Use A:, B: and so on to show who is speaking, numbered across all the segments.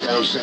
A: What's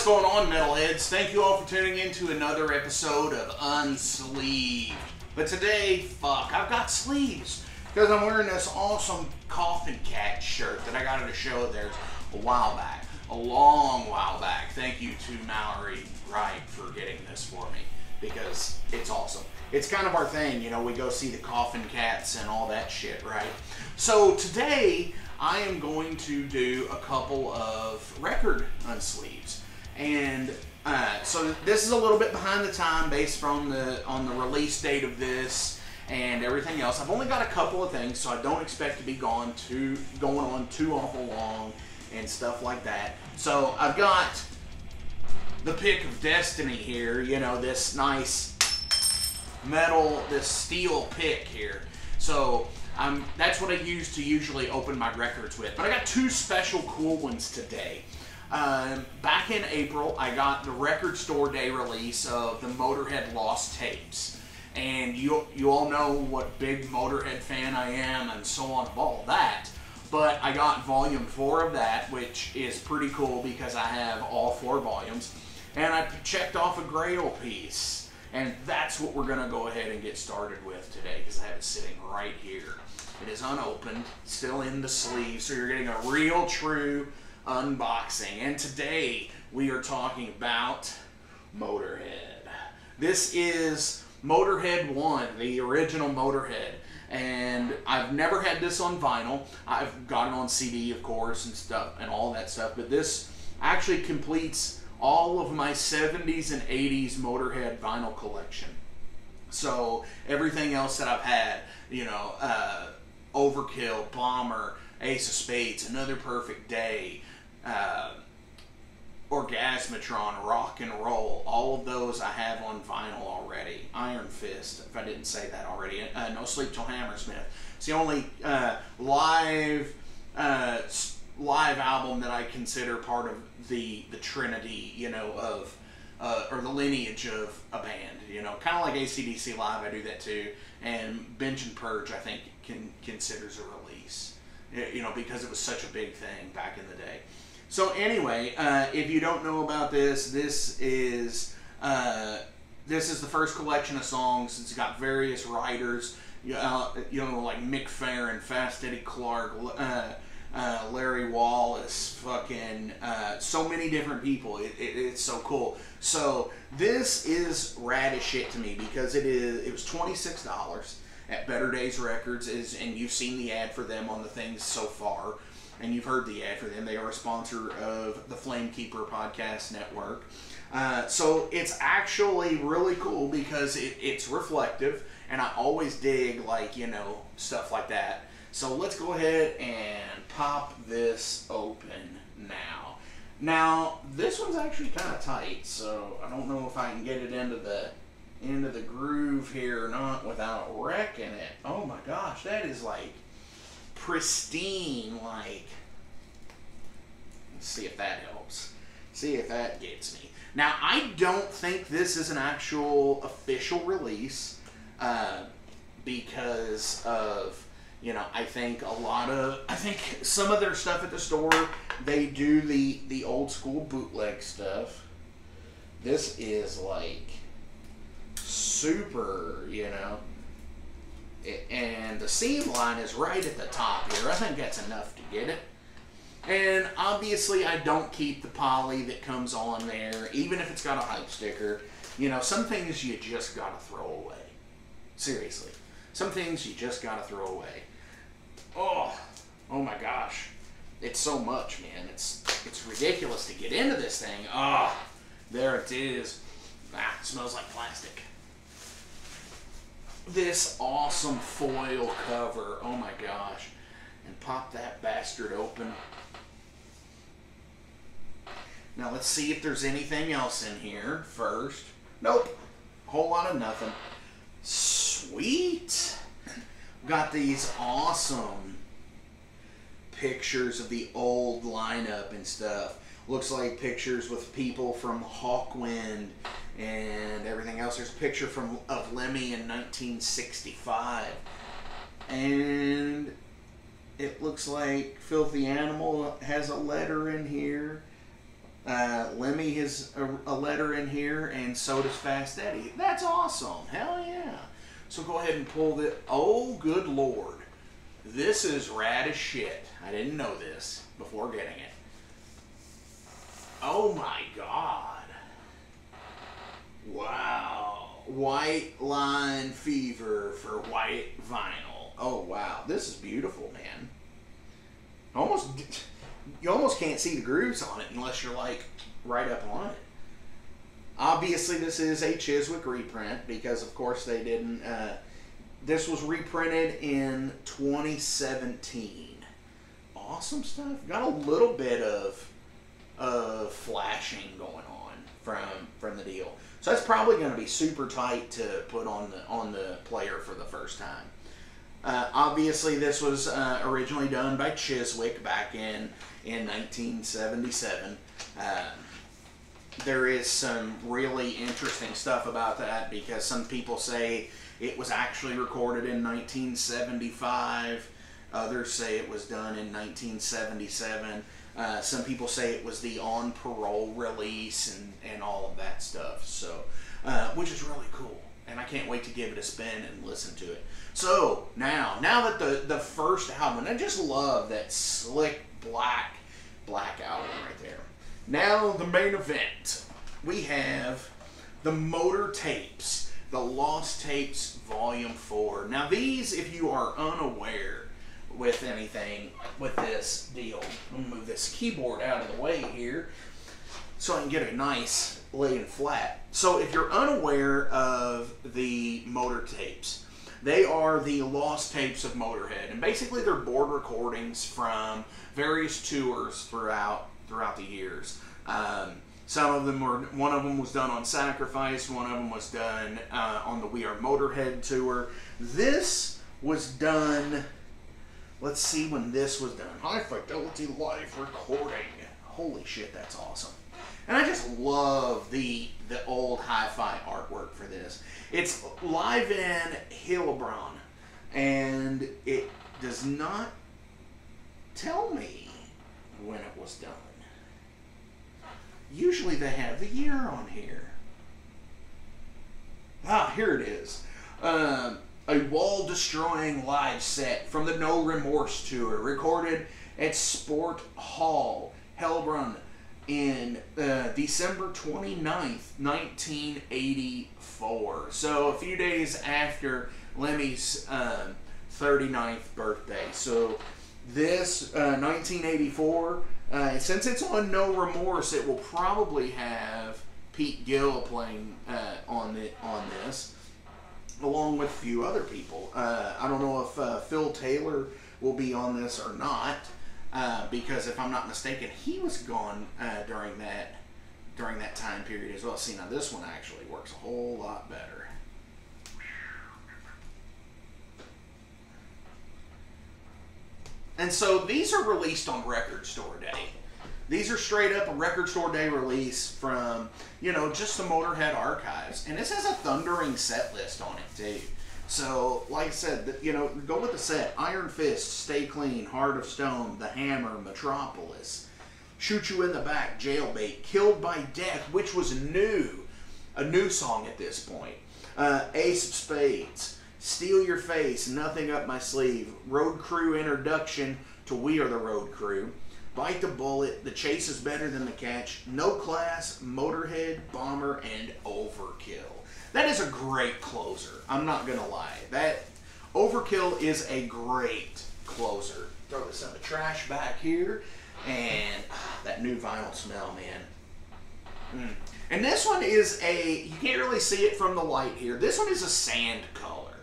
A: going on, metalheads? Thank you all for tuning in to another episode of Unsleeved. But today, I've got sleeves because I'm wearing this awesome Coffin Cat shirt that I got at a show there a while back, a long while back. Thank you to Mallory Wright for getting this for me because it's awesome. It's kind of our thing, you know, we go see the Coffin Cats and all that shit, right? So today, I am going to do a couple of record unsleeves. And so this is a little bit behind the time based on the release date of this and everything else. I've only got a couple of things, so I don't expect to be going on too awful long and stuff like that. So I've got the pick of destiny here, you know, this nice metal, this steel pick here. So that's what I use to usually open my records with. But I got two special cool ones today. Back in April, I got the record store day release of the Motörhead Lost Tapes. And you all know what big Motörhead fan I am and so on of all that. But I got volume 4 of that, which is pretty cool because I have all 4 volumes. And I checked off a Grail piece. And that's what we're going to go ahead and get started with today because I have it sitting right here. It is unopened, still in the sleeve, so you're getting a real true unboxing. And today we are talking about Motörhead. This is Motörhead 1, the original Motörhead. And I've never had this on vinyl. I've got it on CD, of course, and stuff, and all that stuff. But this actually completes all of my 70s and 80s Motörhead vinyl collection. So everything else that I've had, you know, Overkill, Bomber, Ace of Spades, Another Perfect Day, Orgasmatron, Rock and Roll, all of those I have on vinyl already. Iron Fist, if I didn't say that already. No Sleep Till Hammersmith. It's the only live album that I consider part of the trinity, you know, of or the lineage of a band. You know, kind of like AC/DC Live, I do that too. And Binge and Purge, I think, considers a release. You know, because it was such a big thing back in the day. So anyway, if you don't know about this, this is the first collection of songs. It's got various writers, you know, like Mick Farron, Fast Eddie Clark, Larry Wallace, fucking so many different people. It's so cool. So this is rad as shit to me because it was $26 at Better Days Records, and you've seen the ad for them on the things so far, and you've heard the ad for them. They are a sponsor of the Flamekeeper podcast network. So it's actually really cool because it's reflective, and I always dig, like, you know, stuff like that. So let's go ahead and pop this open now. Now, this one's actually kind of tight, so I don't know if I can get it into the groove here or not without wrecking it. Oh my gosh, that is like pristine, like, let's see if that helps. See if that gets me. Now, I don't think this is an actual official release because of, you know, I think some of their stuff at the store, they do the old school bootleg stuff. This is like super, you know, and the seed line is right at the top here. I think that's enough to get it. And obviously I don't keep the poly that comes on there, even if it's got a hype sticker. You know, some things you just gotta throw away. Seriously. Some things you just gotta throw away. Oh my gosh. It's so much, man. It's ridiculous to get into this thing. Oh, there it is. Ah, it smells like plastic. This awesome foil cover. Oh my gosh. And pop that bastard open. Now let's see if there's anything else in here first. Nope. Whole lot of nothing. Sweet. Got these awesome pictures of the old lineup and stuff. looks like pictures with people from Hawkwind and everything else. There's a picture of Lemmy in 1965. And it looks like Filthy Animal has a letter in here. Lemmy has a letter in here, and so does Fast Eddie. That's awesome. Hell yeah. So go ahead and pull the... Oh, good Lord. This is rad as shit. I didn't know this before getting it. Oh my God. Wow. White Line Fever for white vinyl. Oh wow. This is beautiful, man. You almost can't see the grooves on it unless you're like right up on it. Obviously this is a Chiswick reprint because of course they didn't... this was reprinted in 2017. Awesome stuff. Got a little bit of flashing going on from the deal. So that's probably going to be super tight to put on the player for the first time. Obviously this was originally done by Chiswick back in 1977. There is some really interesting stuff about that because some people say it was actually recorded in 1975. Others say it was done in 1977. Some people say it was the on parole release and all of that stuff. So, which is really cool. And I can't wait to give it a spin and listen to it. So, now that the first album, I just love that slick black album right there. Now, the main event. We have the Motor Tapes, the Lost Tapes Volume 4. Now, these, if you are unaware with anything with this deal, I'm going to move this keyboard out of the way here so I can get a nice lay and flat. So, if you're unaware of the Motor Tapes, they are the lost tapes of Motörhead, and basically they're board recordings from various tours throughout the years. Some of them one of them was done on Sacrifice, one of them was done on the We Are Motörhead tour. This was done, let's see when this was done. High Fidelity Live Recording. Holy shit, that's awesome. And I just love the old hi-fi artwork for this. It's live in Heilbronn, and it does not tell me when it was done. Usually they have the year on here. Ah, here it is. A wall-destroying live set from the No Remorse tour, recorded at Sport Hall, Heilbronn, in December 29th, 1984. So a few days after Lemmy's 39th birthday. So this 1984, since it's on No Remorse, it will probably have Pete Gill playing on this, along with a few other people. I don't know if Phil Taylor will be on this or not. Because if I'm not mistaken, he was gone during that time period as well. See, now this one actually works a whole lot better. And so these are released on Record Store Day. These are straight up a Record Store Day release from, just the Motörhead archives. And this has a thundering set list on it too. So, like I said, go with the set. Iron Fist, Stay Clean, Heart of Stone, The Hammer, Metropolis, Shoot You in the Back, Jailbait, Killed by Death, which was a new song at this point. Ace of Spades, Steal Your Face, Nothing Up My Sleeve, Road Crew Introduction to We Are the Road Crew, Bite the Bullet, The Chase is Better Than the Catch, No Class, Motörhead, Bomber, and Overkill. That is a great closer. I'm not going to lie. That Overkill is a great closer. Throw this in the trash back here. And that new vinyl smell, man. And this one is you can't really see it from the light here. This one is a sand color.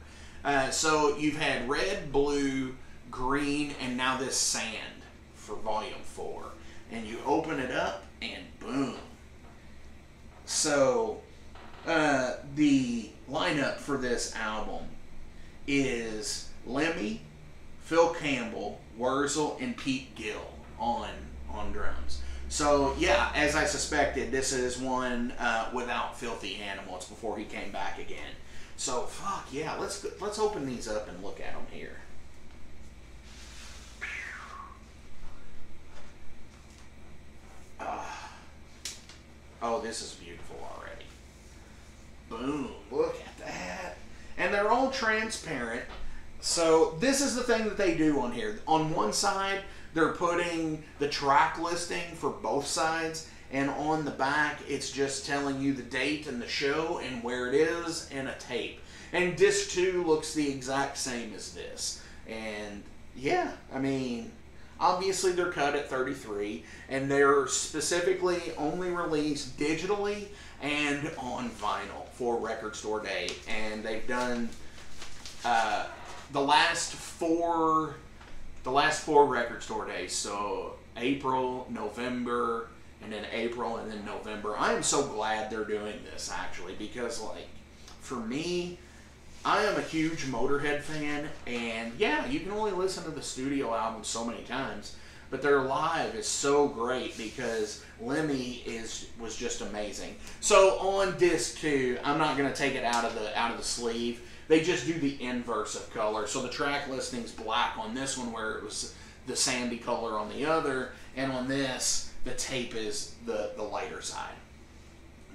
A: So you've had red, blue, green, and now this sand for Volume 4. And you open it up, and boom. So... the lineup for this album is Lemmy, Phil Campbell, Wurzel, and Pete Gill on drums. So yeah, as I suspected, this is one without Filthy Animal. It's before he came back again. So fuck yeah, let's open these up and look at them here. Oh, this is beautiful already. Boom, look at that. And they're all transparent. So this is the thing that they do on here. On one side, they're putting the track listing for both sides, and on the back, it's just telling you the date and the show and where it is and a tape. And disc 2 looks the exact same as this. And yeah, I mean, obviously they're cut at 33, and they're specifically only released digitally and on vinyl for Record Store Day. And they've done the last four Record Store Days. So April, November, and then April, and then November. I am so glad they're doing this, actually, because, like, for me, I am a huge Motörhead fan, and yeah, you can only listen to the studio album so many times, but their live is so great because Lemmy was just amazing. So on disc 2, I'm not going to take it out of the sleeve. They just do the inverse of color. So the track listing's black on this one, where it was the sandy color on the other, and on this, the tape is the lighter side.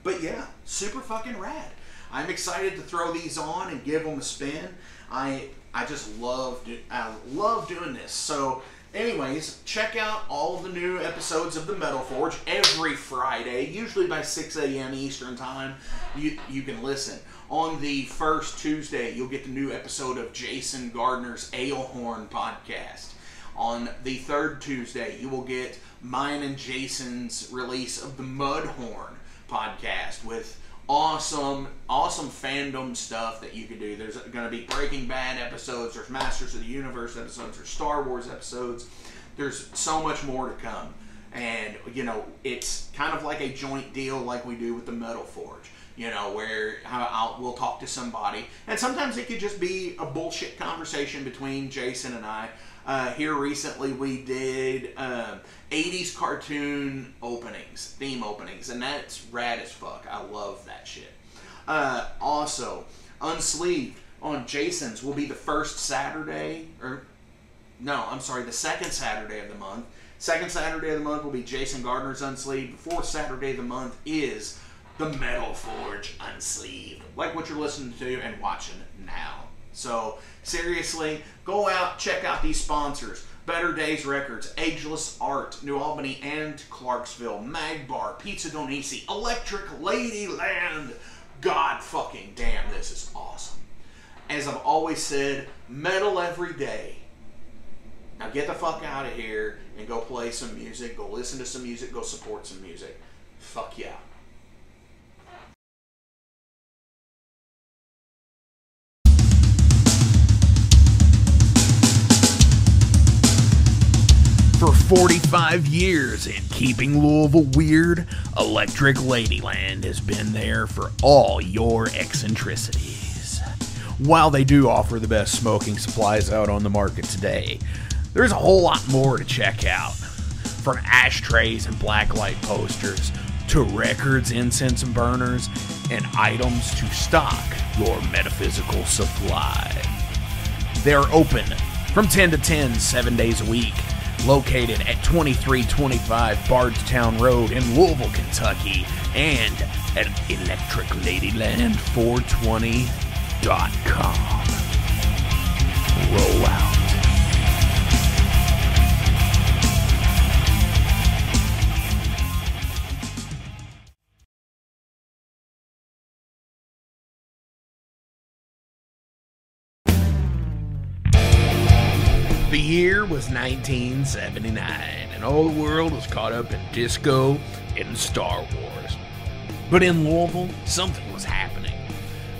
A: But yeah, super fucking rad. I'm excited to throw these on and give them a spin. I just love doing this. So anyways, check out all of the new episodes of the Metal Forge every Friday, usually by 6 a.m. Eastern time. You can listen. On the first Tuesday, you'll get the new episode of Jason Gardner's Ale Horn podcast. On the third Tuesday, you will get mine and Jason's release of the Mudhorn podcast with awesome fandom stuff that you can do. There's going to be Breaking Bad episodes, there's Masters of the Universe episodes, there's Star Wars episodes. There's so much more to come. And, you know, it's kind of like a joint deal like we do with the Metal Forge. You know, where we'll talk to somebody. And sometimes it could just be a bullshit conversation between Jason and I. Here recently we did 80s cartoon openings, theme openings, and that's rad as fuck. I love that shit. Also, Unsleeved on Jason's will be the first Saturday, the second Saturday of the month. Second Saturday of the month will be Jason Gardner's Unsleeved. The fourth Saturday of the month is the Metal Forge Unsleeved, like what you're listening to and watching now. So seriously, go out, check out these sponsors: Better Days Records, Ageless Art, New Albany and Clarksville, Magbar, Pizza DoNisi, Electric Ladyland. God fucking damn, this is awesome. As I've always said, metal every day. Now get the fuck out of here and go play some music, go listen to some music, go support some music. Fuck yeah.
B: For 45 years and keeping Louisville weird, Electric Ladyland has been there for all your eccentricities. While they do offer the best smoking supplies out on the market today, there's a whole lot more to check out. From ashtrays and blacklight posters, to records, incense and burners, and items to stock your metaphysical supply. They're open from 10 to 10, 7 days a week. Located at 2325 Bardstown Road in Louisville, Kentucky, and at electricladyland420.com. Roll out. The year was 1979, and all the world was caught up in disco and Star Wars. But in Louisville, something was happening.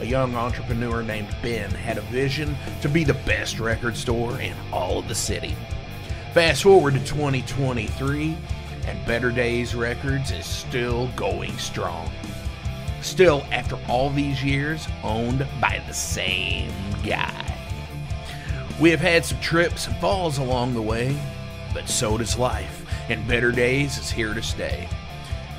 B: A young entrepreneur named Ben had a vision to be the best record store in all of the city. Fast forward to 2023, and Better Days Records is still going strong. Still, after all these years, owned by the same guy. We have had some trips and falls along the way, but so does life. and Better Days is here to stay.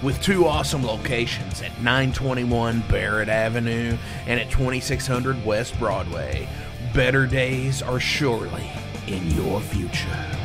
B: With 2 awesome locations at 921 Barrett Avenue and at 2600 West Broadway, Better Days are surely in your future.